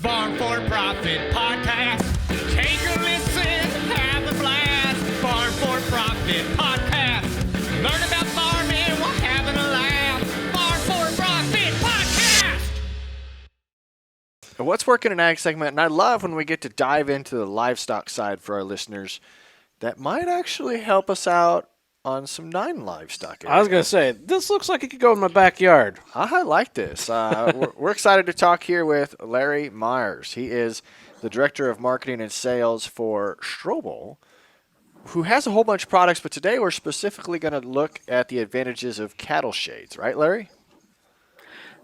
Farm for Profit Podcast. Take a listen, have a blast. Farm for Profit Podcast. Learn about farming while having a laugh. Farm for Profit Podcast. What's working in ag segment, and I love when we get to dive into the livestock side for our listeners. That might actually help us out on some non-livestock areas. I was going to say, this looks like it could go in my backyard. I like this. We're excited to talk here with Larry Myers. He is the Director of Marketing and Sales for Strobel, who has a whole bunch of products, but today we're specifically going to look at the advantages of cattle shades. Right, Larry?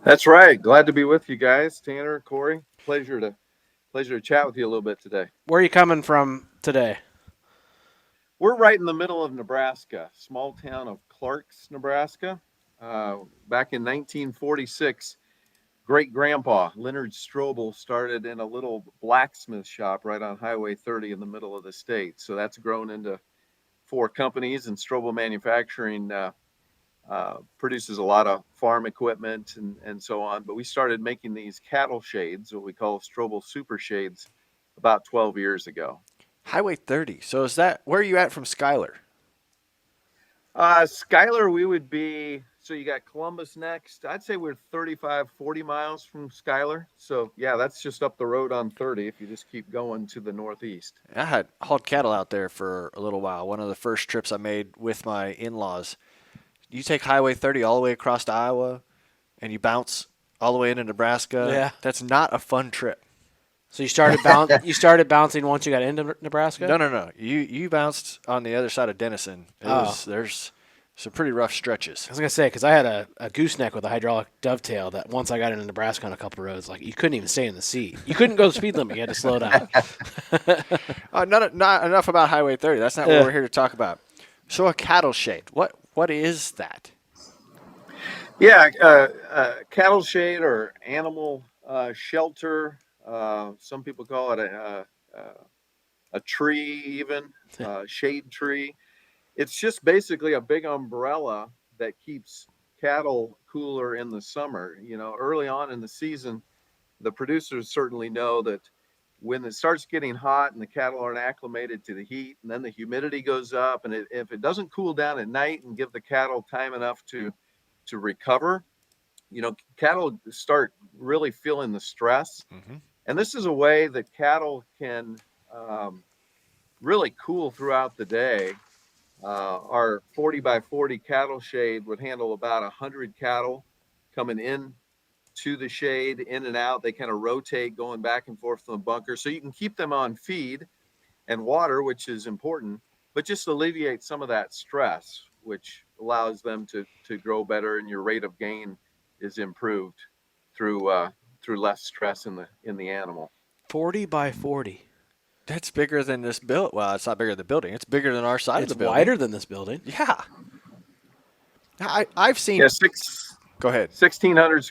That's right. Glad to be with you guys. Tanner, Corey, pleasure to chat with you a little bit today. Where are you coming from today? We're right in the middle of Nebraska, small town of Clarks, Nebraska. Back in 1946, great-grandpa Leonard Strobel started in a little blacksmith shop right on Highway 30 in the middle of the state. So that's grown into 4 companies, and Strobel Manufacturing produces a lot of farm equipment and so on. But we started making these cattle shades, what we call Strobel Super Shades, about 12 years ago. Highway 30. So is that where are you at from Schuyler? Schuyler, we would be, so you got Columbus next. I'd say we're 35, 40 miles from Schuyler. So, yeah, that's just up the road on 30 if you just keep going to the northeast. I had hauled cattle out there for a little while. One of the first trips I made with my in-laws. You take Highway 30 all the way across to Iowa, and you bounce all the way into Nebraska. Yeah. That's not a fun trip. So you started bouncing once you got into Nebraska? No. You bounced on the other side of Denison. There's some pretty rough stretches. I was going to say, because I had a gooseneck with a hydraulic dovetail that once I got into Nebraska on a couple of roads, like you couldn't even stay in the seat. You couldn't go the speed limit. You had to slow down. Not enough about Highway 30. That's not what we're here to talk about. So a cattle shade. What is that? Yeah, cattle shade or animal shelter. Some people call it a tree, even shade tree. It's just basically a big umbrella that keeps cattle cooler in the summer. You know, early on in the season, the producers certainly know that when it starts getting hot and the cattle aren't acclimated to the heat, and then the humidity goes up, and if it doesn't cool down at night and give the cattle time enough to recover, you know, cattle start really feeling the stress. Mm-hmm. And this is a way that cattle can really cool throughout the day. Our 40 by 40 cattle shade would handle about 100 cattle coming in to the shade, in and out. They kind of rotate going back and forth from the bunker. So you can keep them on feed and water, which is important, but just alleviate some of that stress, which allows them to grow better, and your rate of gain is improved through less stress in the animal. 40 by 40. That's bigger than this build. Well, it's not bigger than the building. It's bigger than our side of the building. It's wider than this building. Yeah. I've seen. Yeah, Go ahead. 1,600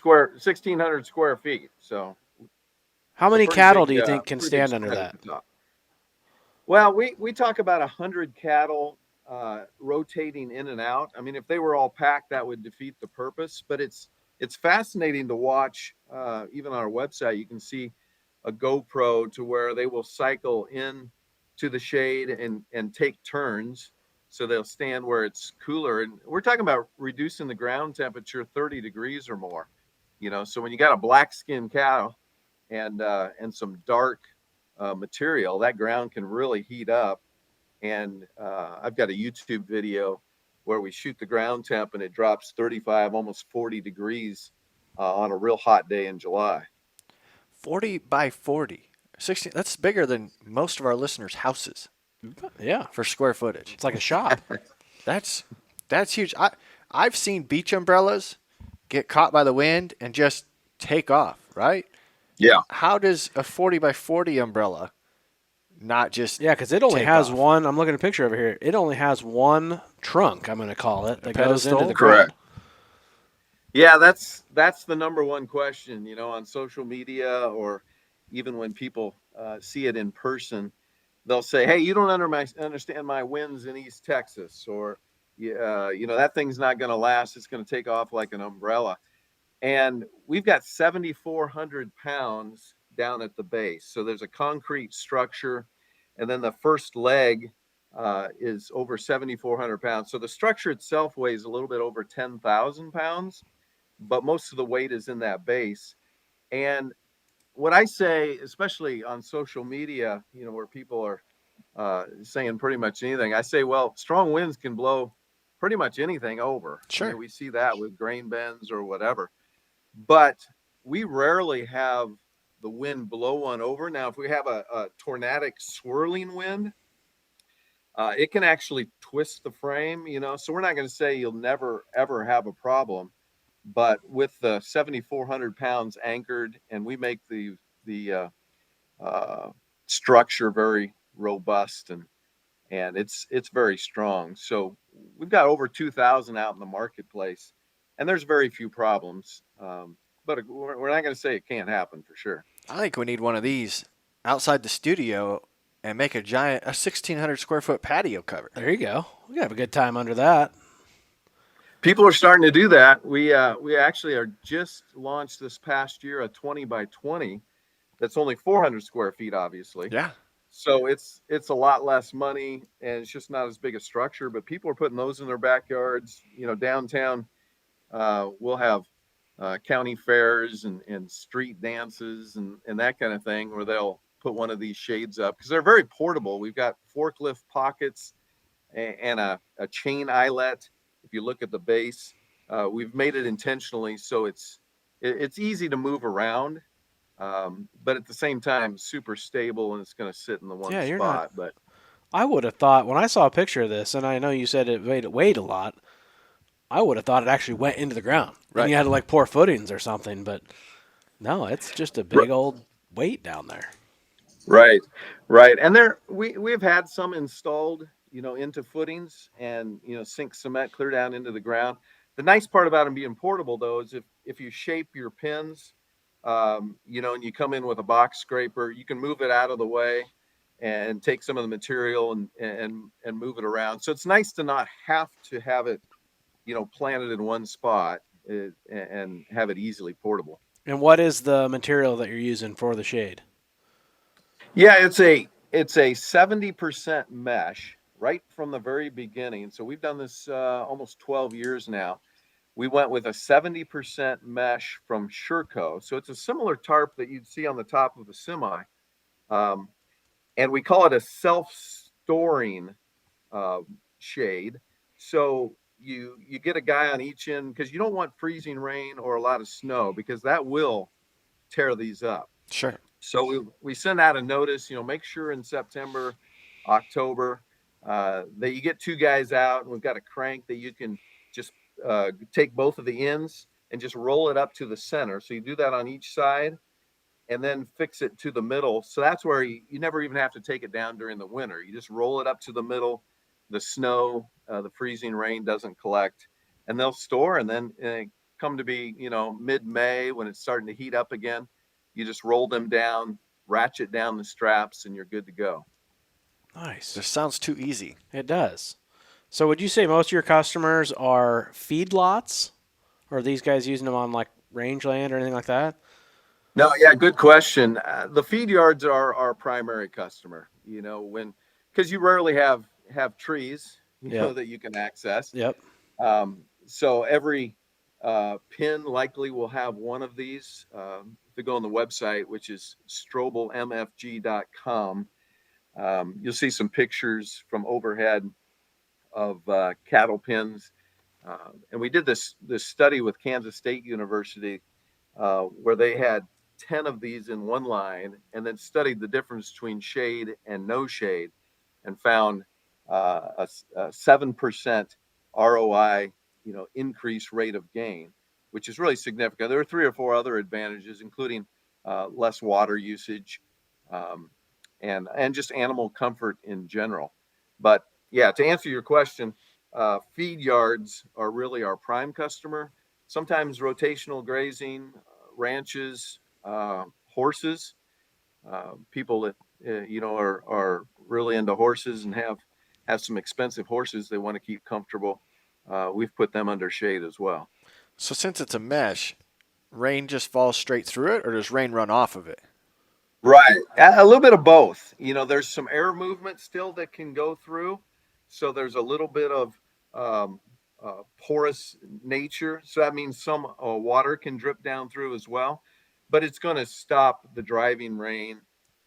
square feet. So, how many cattle do you think can stand under that? Well, we talk about 100 cattle rotating in and out. I mean, if they were all packed, that would defeat the purpose. But it's fascinating to watch. Even on our website, you can see a GoPro to where they will cycle in to the shade and take turns. So they'll stand where it's cooler. And we're talking about reducing the ground temperature 30 degrees or more. You know, so when you got a black skinned cow and some dark material, that ground can really heat up. And I've got a YouTube video where we shoot the ground temp and it drops 35, almost 40 degrees on a real hot day in July. 40 by 40. 16. That's bigger than most of our listeners' houses. Yeah. For square footage. It's like a shop. That's huge. I've seen beach umbrellas get caught by the wind and just take off, right? Yeah. How does a 40 by 40 umbrella not just because it only has off? one. I'm looking at a picture over here. It only has one trunk, I'm going to call it, that goes into the Correct. ground. Yeah, that's the number one question, you know, on social media, or even when people see it in person. They'll say, hey, you don't understand my winds in East Texas, or, you know, that thing's not going to last. It's going to take off like an umbrella. And we've got 7,400 pounds down at the base. So there's a concrete structure, and then the first leg is over 7,400 pounds. So the structure itself weighs a little bit over 10,000 pounds, but most of the weight is in that base. And what I say, especially on social media, where people are saying pretty much anything, I say, well, strong winds can blow pretty much anything over. I Sure. mean, we see that with grain bends or whatever, but we rarely have the wind blow one over. Now, if we have a tornadic swirling wind, it can actually twist the frame, so we're not going to say you'll never, ever have a problem. But with the 7,400 pounds anchored, and we make the structure very robust, and it's very strong. So we've got over 2,000 out in the marketplace, and there's very few problems. But we're not going to say it can't happen for sure. I think we need one of these outside the studio and make a 1,600 square foot patio cover. There you go. We can have a good time under that. People are starting to do that. We actually are just launched this past year a 20 by 20 that's only 400 square feet, obviously. Yeah. So it's a lot less money, and it's just not as big a structure. But people are putting those in their backyards. Downtown, we'll have county fairs and street dances and that kind of thing, where they'll put one of these shades up because they're very portable. We've got forklift pockets and a chain eyelet. If you look at the base, we've made it intentionally so it's easy to move around, but at the same time super stable, and it's going to sit in the one spot. But I would have thought when I saw a picture of this, and I know you said it weighed a lot, I would have thought it actually went into the ground. Right. And you had to pour footings or something, but no, it's just a big old weight down there. Right. And we've had some installed, into footings and, sink cement clear down into the ground. The nice part about them being portable, though, is if you shape your pins, and you come in with a box scraper, you can move it out of the way and take some of the material and move it around. So it's nice to not have to have it, planted in one spot and have it easily portable. And what is the material that you're using for the shade? Yeah, it's a 70% mesh right from the very beginning. So we've done this almost 12 years now. We went with a 70% mesh from Sherco. So it's a similar tarp that you'd see on the top of a semi. And we call it a self-storing shade. So you get a guy on each end, because you don't want freezing rain or a lot of snow, because that will tear these up. Sure. So we send out a notice, make sure in September, October, that you get two guys out, and we've got a crank that you can just take both of the ends and just roll it up to the center. So you do that on each side and then fix it to the middle. So that's where you never even have to take it down during the winter. You just roll it up to the middle. The snow, the freezing rain doesn't collect, and they'll store. And then come to be, mid-May, when it's starting to heat up again, you just roll them down, ratchet down the straps, and you're good to go. Nice. This sounds too easy. It does. So would you say most of your customers are feedlots, or are these guys using them on rangeland or anything like that? No, yeah, good question. The feed yards are our primary customer, because you rarely have trees, know, that you can access. Yep. So every pin likely will have one of these. If you go on the website, which is strobelmfg.com, you'll see some pictures from overhead of cattle pins. And we did this study with Kansas State University where they had 10 of these in one line, and then studied the difference between shade and no shade, and found a 7% ROI, increase rate of gain, which is really significant. There are 3 or 4 other advantages, including less water usage and just animal comfort in general. But yeah, to answer your question, feed yards are really our prime customer. Sometimes rotational grazing, ranches, horses, people that are really into horses and have some expensive horses they want to keep comfortable. We've put them under shade as well. So since it's a mesh, rain just falls straight through it, or does rain run off of it? Right. A little bit of both. There's some air movement still that can go through. So there's a little bit of um, porous nature. So that means some water can drip down through as well. But it's going to stop the driving rain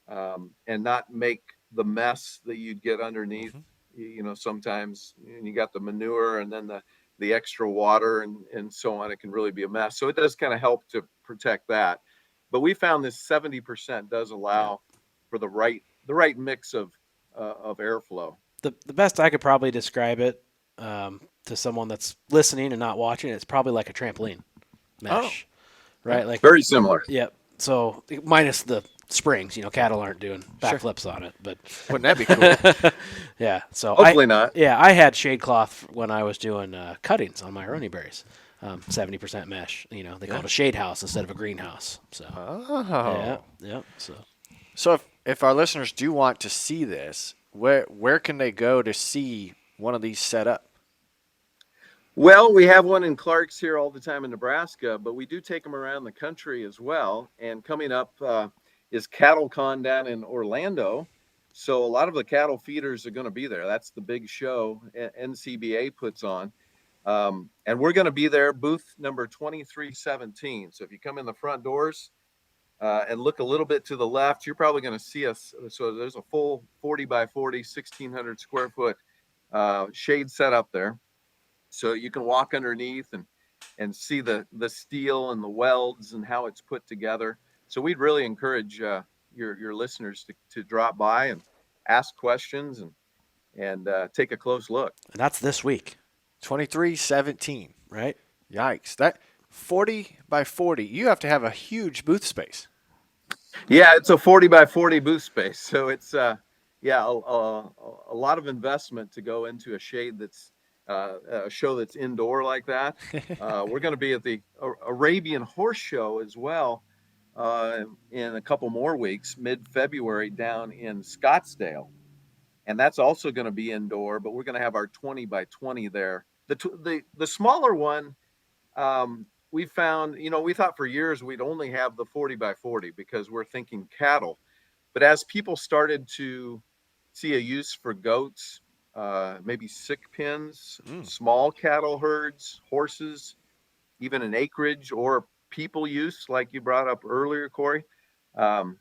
and not make the mess that you'd get underneath. Hmm. Sometimes you got the manure and then the extra water and so on. It can really be a mess. So it does kind of help to protect that. But we found this 70% does Yeah. allow for the right mix of airflow. The best I could probably describe it to someone that's listening and not watching, it's probably like a trampoline Oh, mesh, right? Like, Very similar. yep. So minus the springs, cattle aren't doing Sure. backflips on it, but wouldn't that be cool? yeah. So Hopefully not. yeah, I had shade cloth when I was doing cuttings on my Roni berries. 70% mesh. They call it a shade house instead of a greenhouse. So yeah, Oh. yeah. So So if our listeners do want to see this, where can they go to see one of these set up? Well, we have one in Clark's here all the time in Nebraska, but we do take them around the country as well. And coming up is CattleCon down in Orlando. So a lot of the cattle feeders are going to be there. That's the big show NCBA puts on. And we're going to be there, booth number 2317. So if you come in the front doors and look a little bit to the left, you're probably going to see us. So there's a full 40 by 40, 1,600 square foot shade set up there. So you can walk underneath and see the steel and the welds and how it's put together. So we'd really encourage your listeners to drop by and ask questions and take a close look. and that's this week, 2317. right? Yikes. That 40 by 40. You have to have a huge booth space. Yeah, it's a 40 by 40 booth space. So it's a lot of investment to go into a shade that's a show that's indoor like that. We're going to be at the Arabian Horse Show as well in a couple more weeks, mid-February down in Scottsdale, and that's also going to be indoor. But we're going to have our 20 by 20 there. The smaller one, we found, we thought for years we'd only have the 40 by 40 because we're thinking cattle. But as people started to see a use for goats, maybe sick pens, small cattle herds, horses, even an acreage or people use, like you brought up earlier, Corey, um,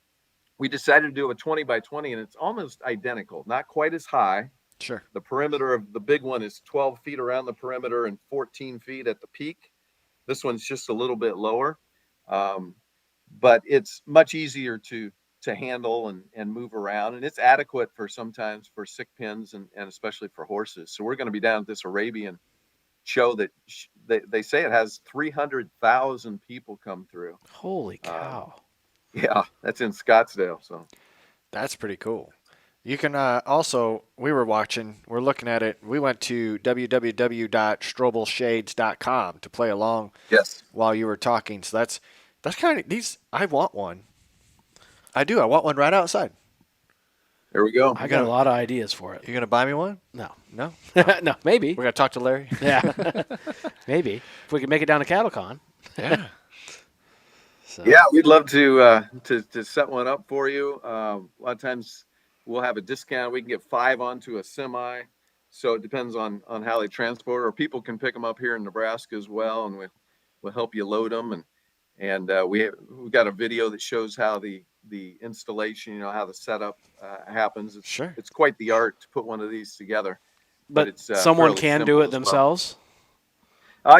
we decided to do a 20 by 20, and it's almost identical, not quite as high. Sure. The perimeter of the big one is 12 feet around the perimeter and 14 feet at the peak. This one's just a little bit lower, um, but it's much easier to handle and move around, and it's adequate for sometimes for sick pens and especially for horses. So we're going to be down at this Arabian show that they say it has 300,000 people come through. Holy cow! Yeah, that's in Scottsdale. So That's pretty cool. You can also, we're looking at it. We went to www.strobelshades.com to play along yes, while you were talking. So that's kind of these. I want one. I do. I want one right outside. there we go. I got a lot of ideas for it. You gonna buy me one? No, No. no, maybe. We're gonna talk to Larry. Yeah, maybe if we could make it down to CattleCon. Yeah. So. Yeah, we'd love to set one up for you. A lot of times we'll have a discount. We can get 5 onto a semi. So it depends on how they transport, or people can pick them up here in Nebraska as well, and we'll help you load them. And we've got a video that shows how the installation, how the setup happens. Sure. It's quite the art to put one of these together. But it's someone fairly can simple do it as well. themselves.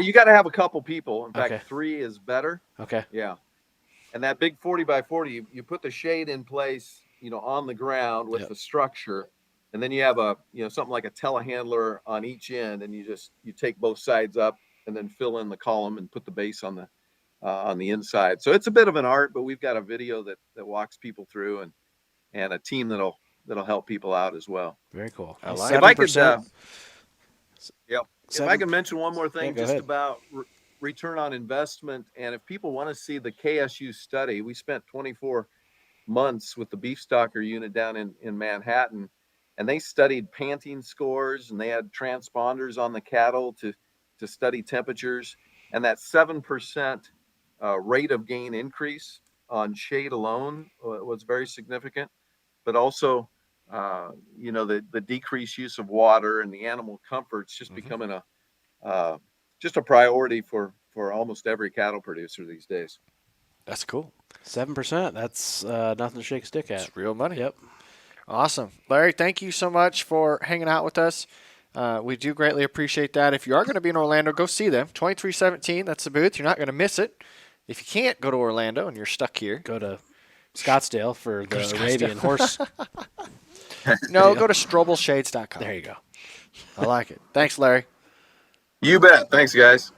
You got to have a couple people. In fact, Okay. 3 is better. Okay. Yeah. And that big 40 by 40, you put the shade in place, on the ground with Yep. the structure. And then you have something like a telehandler on each end, and you take both sides up and then fill in the column and put the base on the inside. So it's a bit of an art, but we've got a video that walks people through and a team that'll help people out as well. Very cool. I like If I could, 7%. if I could mention one more thing, Yeah, go just ahead. about return on investment, and if people want to see the KSU study, we spent 24 months with the beef stocker unit down in Manhattan, and they studied panting scores, and they had transponders on the cattle to study temperatures, and that 7% rate of gain increase on shade alone was very significant, but also, the decreased use of water and the animal comfort's just becoming just a priority for almost every cattle producer these days. That's cool. 7%. That's nothing to shake a stick at. It's real money. Yep. Awesome. Larry, thank you so much for hanging out with us. We do greatly appreciate that. If you are going to be in Orlando, go see them. 2317, that's the booth. You're not going to miss it. If you can't go to Orlando and you're stuck here, Go to Scottsdale for the Arabian horse. no, go to strobelshades.com. There you go. I like it. Thanks, Larry. You bet. Thanks, guys.